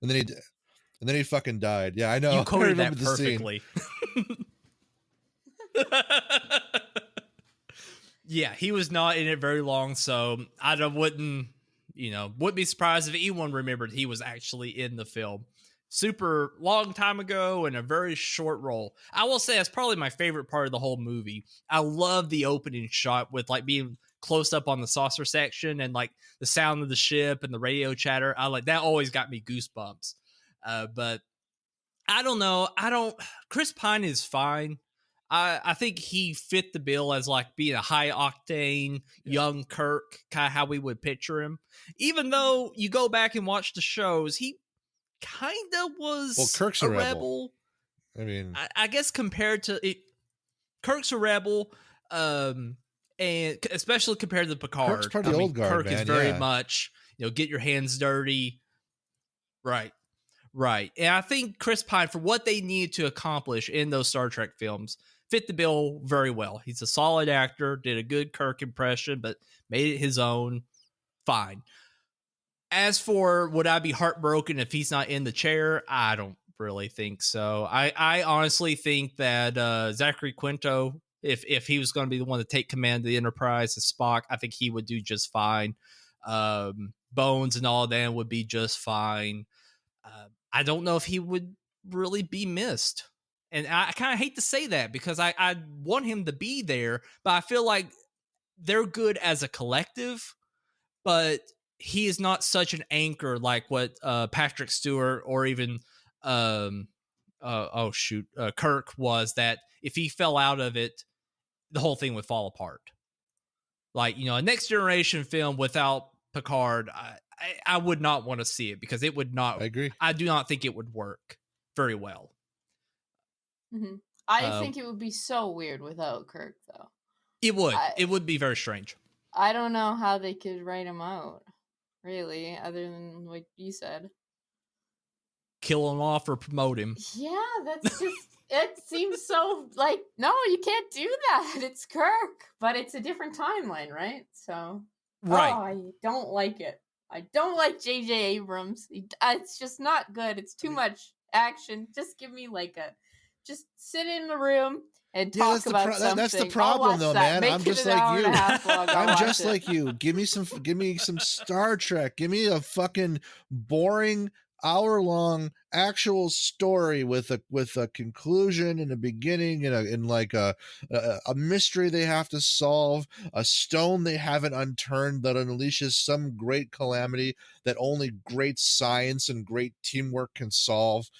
and then he fucking died. Yeah, I know. You I quoted remember that the scene. perfectly. Yeah, he was not in it very long, so wouldn't be surprised if anyone remembered he was actually in the film. Super long time ago and a very short role. I will say that's probably my favorite part of the whole movie. I love the opening shot with like being close up on the saucer section and like the sound of the ship and the radio chatter. I like that, always got me goosebumps. But I don't know. Chris Pine is fine. I think he fit the bill as like being a high octane young Kirk, kind of how we would picture him. Even though you go back and watch the shows, he kind of was Kirk's a rebel. I mean, I guess compared to it, Kirk's a rebel, and especially compared to Picard. Kirk's part of the old guard, Kirk man, is very yeah. much, get your hands dirty. Right. And I think Chris Pine, for what they needed to accomplish in those Star Trek films, fit the bill very well. He's a solid actor, did a good Kirk impression, but made it his own. Fine. As for would I be heartbroken if he's not in the chair? I don't really think so. I honestly think that Zachary Quinto, if he was going to be the one to take command of the Enterprise as Spock, I think he would do just fine. Bones and all that would be just fine. I don't know if he would really be missed. And I kind of hate to say that because I want him to be there, but I feel like they're good as a collective, but he is not such an anchor like what Patrick Stewart or even Kirk was, that if he fell out of it, the whole thing would fall apart. Like, a Next Generation film without Picard, I would not want to see it because it would not. I agree. I do not think it would work very well. Mm-hmm. I think it would be so weird without Kirk, though. It would. It would be very strange. I don't know how they could write him out, really, other than what you said. Kill him off or promote him. Yeah, that's just. It seems so like, no, you can't do that. It's Kirk, but it's a different timeline, right? So, right. Oh, I don't like it. I don't like J.J. Abrams. It's just not good. It's too much action. Just give me just sit in the room and talk about something. That's the problem, though, man. I'm just like you. I'm just like you. Give me some Star Trek. Give me a fucking boring hour-long actual story with a conclusion and a beginning and like a mystery they have to solve, a stone they haven't unturned that unleashes some great calamity that only great science and great teamwork can solve.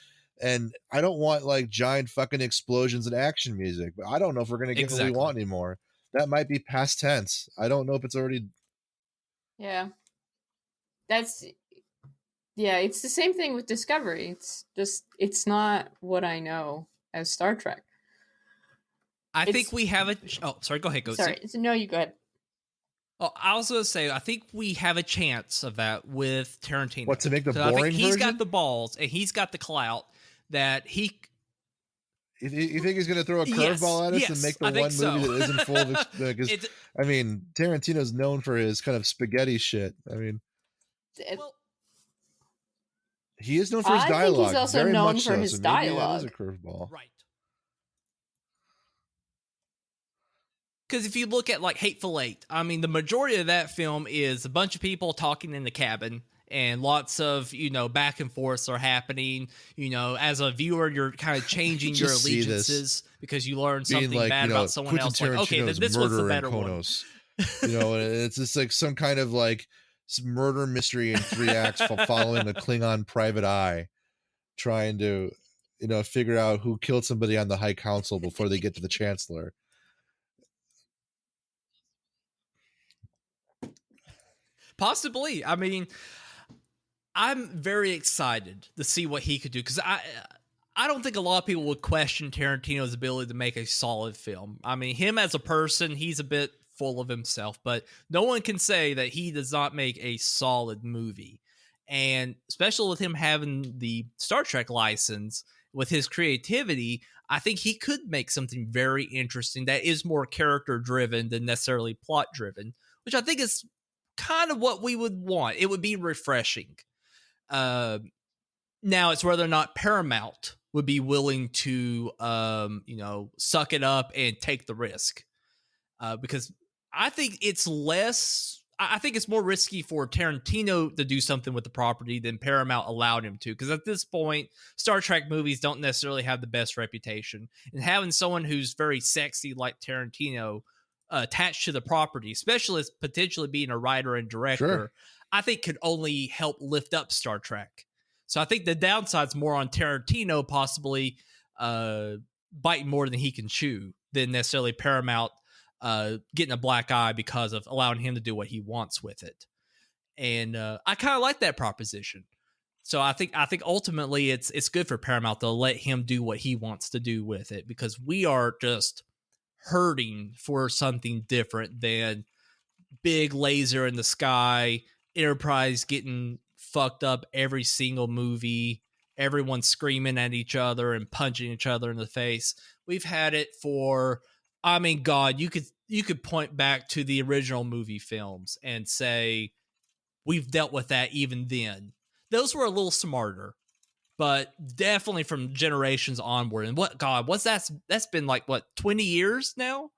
And I don't want like giant fucking explosions and action music, but I don't know if we're going to get what we want anymore. That might be past tense. I don't know if it's already. Yeah. It's the same thing with Discovery. It's just, it's not what I know as Star Trek. I think we have a... Oh, sorry, go ahead, Goatsuu. Sorry, no, you go ahead. Oh, I was going to say, I think we have a chance of that with Tarantino. What, to make the boring version? He's got the balls, and he's got the clout that he... You think he's going to throw a curveball at us and make the one movie that isn't full of... Because, I mean, Tarantino's known for his kind of spaghetti shit. I mean... He is known for his dialogue. I think he's also very known much for so, his so maybe dialogue. That is a curveball. Right. Because if you look at like Hateful Eight, I mean, the majority of that film is a bunch of people talking in the cabin and lots of, back and forths are happening. As a viewer, you're kind of changing your allegiances because you learn something bad about someone else. Like, okay, this was the better one. It's just like some kind of like murder mystery in 3 acts following a Klingon private eye trying to figure out who killed somebody on the High Council before they get to the Chancellor. Possibly. I mean, I'm very excited to see what he could do, because I don't think a lot of people would question Tarantino's ability to make a solid film. I mean, him as a person, he's a bit full of himself, but no one can say that he does not make a solid movie. And especially with him having the Star Trek license, with his creativity, I think he could make something very interesting that is more character driven than necessarily plot driven, which I think is kind of what we would want. It would be refreshing. Now it's whether or not Paramount would be willing to, suck it up and take the risk. Because I think it's more risky for Tarantino to do something with the property than Paramount allowed him to. Because at this point, Star Trek movies don't necessarily have the best reputation. And having someone who's very sexy like Tarantino attached to the property, especially as potentially being a writer and director, I think could only help lift up Star Trek. So I think the downside's more on Tarantino possibly biting more than he can chew than necessarily Paramount getting a black eye because of allowing him to do what he wants with it. And I kind of like that proposition. So I think ultimately it's good for Paramount to let him do what he wants to do with it, because we are just hurting for something different than big laser in the sky, Enterprise getting fucked up every single movie, everyone screaming at each other and punching each other in the face. We've had it for, I mean, God, you could point back to the original movie films and say we've dealt with that even then. Those were a little smarter, but definitely from generations onward. And that's been like, what, 20 years now?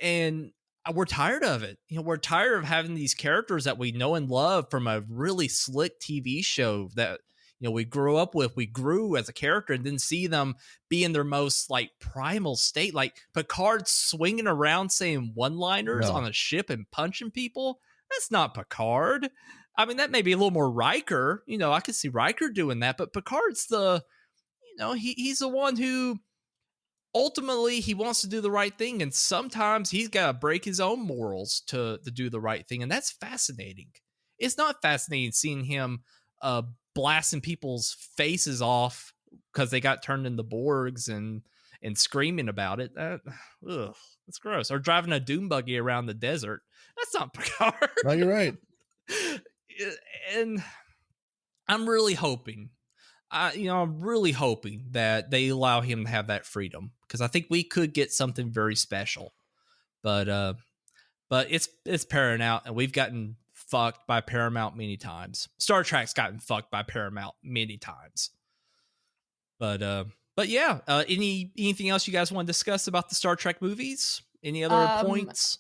And we're tired of it. We're tired of having these characters that we know and love from a really slick TV show that, we grew up with. We grew as a character and then see them be in their most like primal state. Like Picard swinging around saying one-liners on a ship and punching people. That's not Picard. I mean, that may be a little more Riker. I could see Riker doing that, but Picard's he's the one who ultimately he wants to do the right thing, and sometimes he's got to break his own morals to do the right thing, and that's fascinating. It's not fascinating seeing him blasting people's faces off because they got turned into Borgs and screaming about it. That's gross. Or driving a doom buggy around the desert. That's not Picard. No, you're right. And I'm really hoping. I'm really hoping that they allow him to have that freedom, because I think we could get something very special. But it's Paramount, and we've gotten fucked by Paramount many times. Star Trek's gotten fucked by Paramount many times. But yeah, anything else you guys want to discuss about the Star Trek movies? Any other points?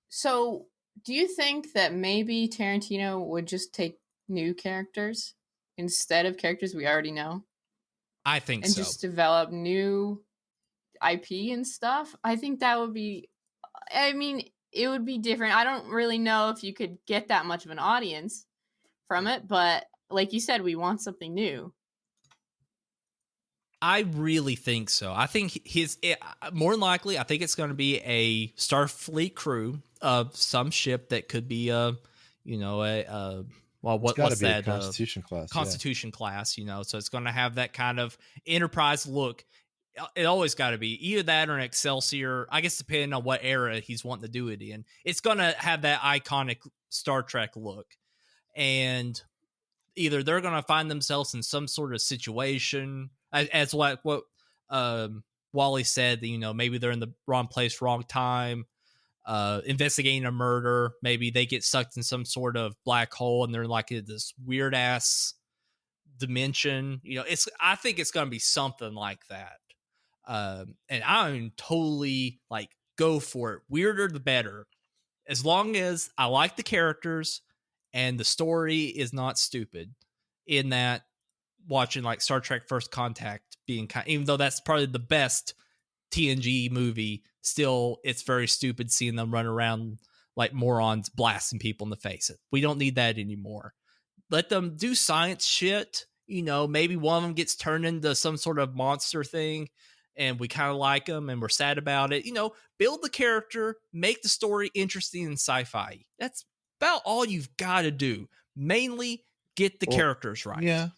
So, do you think that maybe Tarantino would just take new characters instead of characters we already know? I think and so. And just develop new IP and stuff? I think that would be... I mean, it would be different. I don't really know if you could get that much of an audience from it, but like you said, we want something new. I really think so. I think more than likely, I think it's going to be a Starfleet crew of some ship that could be what's that? Constitution class. Constitution class, so it's going to have that kind of Enterprise look. It always got to be either that or an Excelsior, I guess, depending on what era he's wanting to do it in. It's going to have that iconic Star Trek look. And either they're going to find themselves in some sort of situation, as what Wally said, that, maybe they're in the wrong place, wrong time, investigating a murder. Maybe they get sucked in some sort of black hole and they're like in this weird ass dimension. I think it's going to be something like that. And I'm totally like, go for it. Weirder the better. As long as I like the characters and the story is not stupid. In that, watching like Star Trek First Contact being even though that's probably the best TNG movie, still it's very stupid seeing them run around like morons blasting people in the face. We don't need that anymore. Let them do science shit. Maybe one of them gets turned into some sort of monster thing and we kind of like them and we're sad about it. Build the character, make the story interesting and sci-fi. That's about all you've got to do. Mainly get the characters right. Yeah.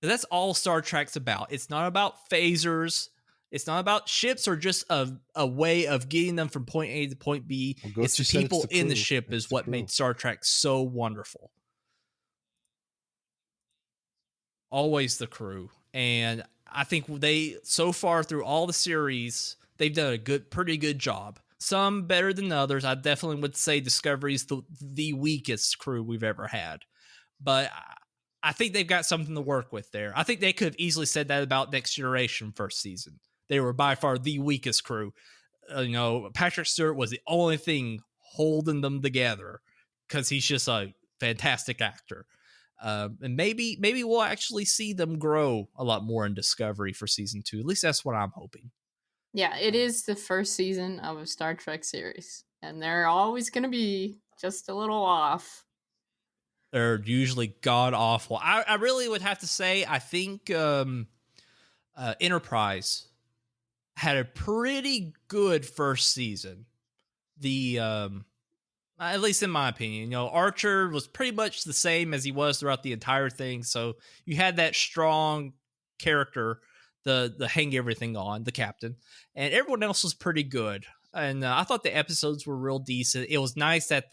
That's all Star Trek's about. It's not about phasers. It's not about ships or just a way of getting them from point A to point B. Well, it's the Goatsuu said people it's the in the crew. ship It's is the what crew. made Star Trek so wonderful. Always the crew. And I think they, so far through all the series, they've done a pretty good job. Some better than others. I definitely would say Discovery's the weakest crew we've ever had. But I think they've got something to work with there. I think they could have easily said that about Next Generation first season. They were by far the weakest crew. Patrick Stewart was the only thing holding them together because he's just a fantastic actor. And maybe we'll actually see them grow a lot more in Discovery for season 2. At least that's what I'm hoping. Yeah, it is the first season of a Star Trek series, and they're always going to be just a little off. They're usually god awful. I really would have to say, I think Enterprise had a pretty good first season. At least in my opinion, Archer was pretty much the same as he was throughout the entire thing. So you had that strong character, the hang everything on, the captain, and everyone else was pretty good. And I thought the episodes were real decent. It was nice that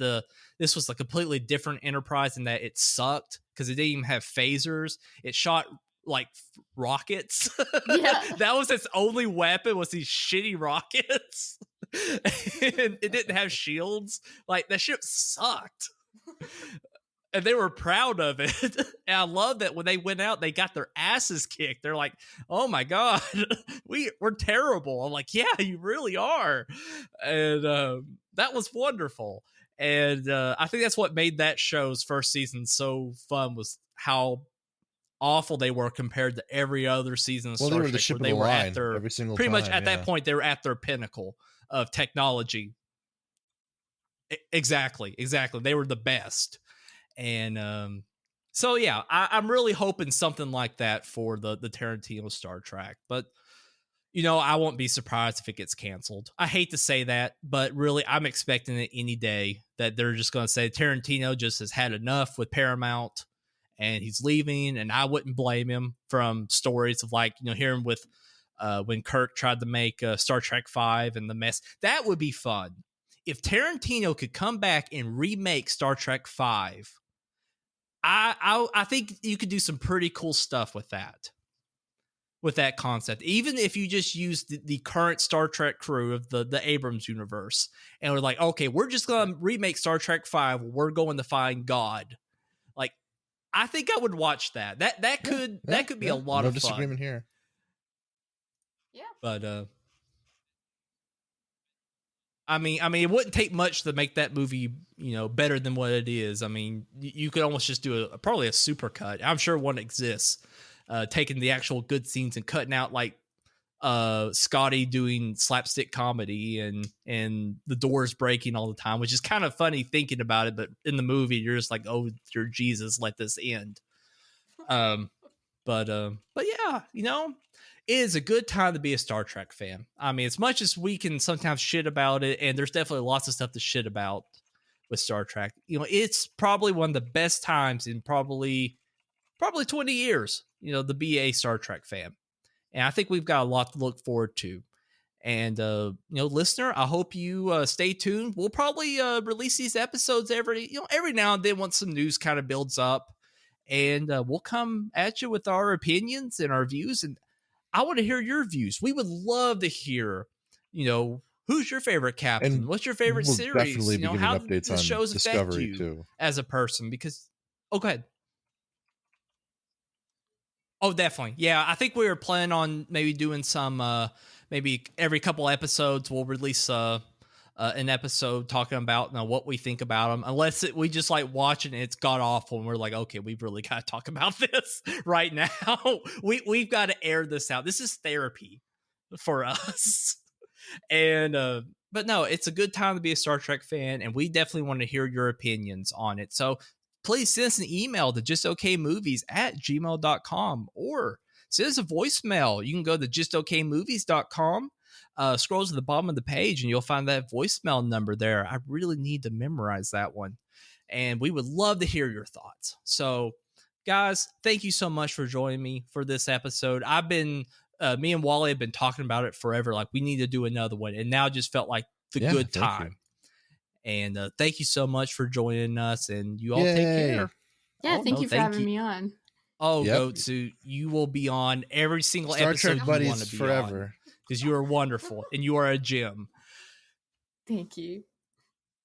this was a completely different Enterprise in that it sucked because it didn't even have phasers. It shot like rockets. Yeah. That was its only weapon, was these shitty rockets. And it didn't have shields. Like, that ship sucked. And they were proud of it. And I love that when they went out, they got their asses kicked. They're like, oh my God, we're terrible. I'm like, yeah, you really are. And that was wonderful. And I think that's what made that show's first season so fun, was how awful they were compared to every other season of Star They were Trek, the ship where of they the were line at their, every single pretty much time, at that point, they were at their pinnacle of technology. Exactly. They were the best. And so yeah, I'm really hoping something like that for the Tarantino Star Trek. But I won't be surprised if it gets canceled. I hate to say that, but really, I'm expecting it any day, that they're just going to say Tarantino just has had enough with Paramount and he's leaving. And I wouldn't blame him, from stories of hearing with when Kirk tried to make Star Trek 5 and the mess. That would be fun. If Tarantino could come back and remake Star Trek 5, I think you could do some pretty cool stuff with that concept. Even if you just use the current Star Trek crew of the Abrams universe, and we're like, okay, we're just going to remake Star Trek 5. We're going to find God. Like, I think I would watch that. That could be a lot of fun. No disagreement here. Yeah. But I mean, it wouldn't take much to make that movie, better than what it is. I mean, you could almost just do probably a super cut. I'm sure one exists, taking the actual good scenes and cutting out like Scotty doing slapstick comedy and the doors breaking all the time, which is kind of funny thinking about it. But in the movie, you're just like, oh, dear Jesus, let this end. But yeah, it is a good time to be a Star Trek fan. I mean, as much as we can sometimes shit about it, and there's definitely lots of stuff to shit about with Star Trek, it's probably one of the best times in probably 20 years, to be a Star Trek fan. And I think we've got a lot to look forward to. And, listener, I hope you stay tuned. We'll probably release these episodes every now and then once some news kind of builds up. And we'll come at you with our opinions and our views. And I want to hear your views. We would love to hear, who's your favorite captain? And what's your favorite we'll series? definitely be giving How updates the on shows affect Discovery you too, as a person? Because, go ahead. Oh, definitely. Yeah, I think we were planning on maybe doing some, maybe every couple episodes we'll release an episode talking about what we think about them. Unless we just like watching it, it's god awful, and we're like, okay, we've really got to talk about this right now. We've got to air this out. This is therapy for us. And but no, it's a good time to be a Star Trek fan, and we definitely want to hear your opinions on it. So please send us an email to justokmovies@gmail.com, or send us a voicemail. You can go to justokmovies.com. scroll to the bottom of the page and you'll find that voicemail number there. I really need to memorize that one. And we would love to hear your thoughts. So, guys, thank you so much for joining me for this episode. I've been, me and Wally have been talking about it forever. Like, we need to do another one. And now it just felt like the good time. And thank you so much for joining us. And you all take care. Yeah, thank you for having me on. Oh, Goatsuu, you will be on every single Star episode Trek buddies you want to be forever. because you are wonderful and you are a gem. Thank you.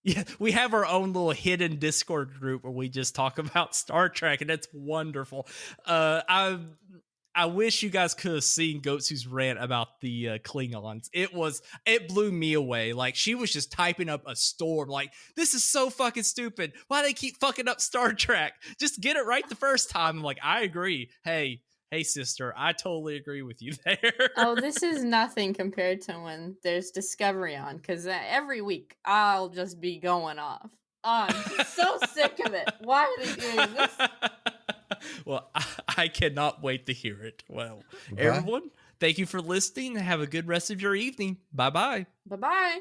Yeah, we have our own little hidden Discord group where we just talk about Star Trek, and it's wonderful. I wish you guys could have seen Goatsuu's rant about the Klingons. It blew me away. Like, she was just typing up a storm. Like, this is so fucking stupid. Why do they keep fucking up Star Trek? Just get it right the first time. I'm like, I agree. Hey, sister, I totally agree with you there. Oh, this is nothing compared to when there's Discovery on, because every week I'll just be going off. Oh, I'm so sick of it. Why are they doing this? Well, I cannot wait to hear it. Well, Bye. everyone, thank you for listening and have a good rest of your evening. Bye-bye. Bye-bye.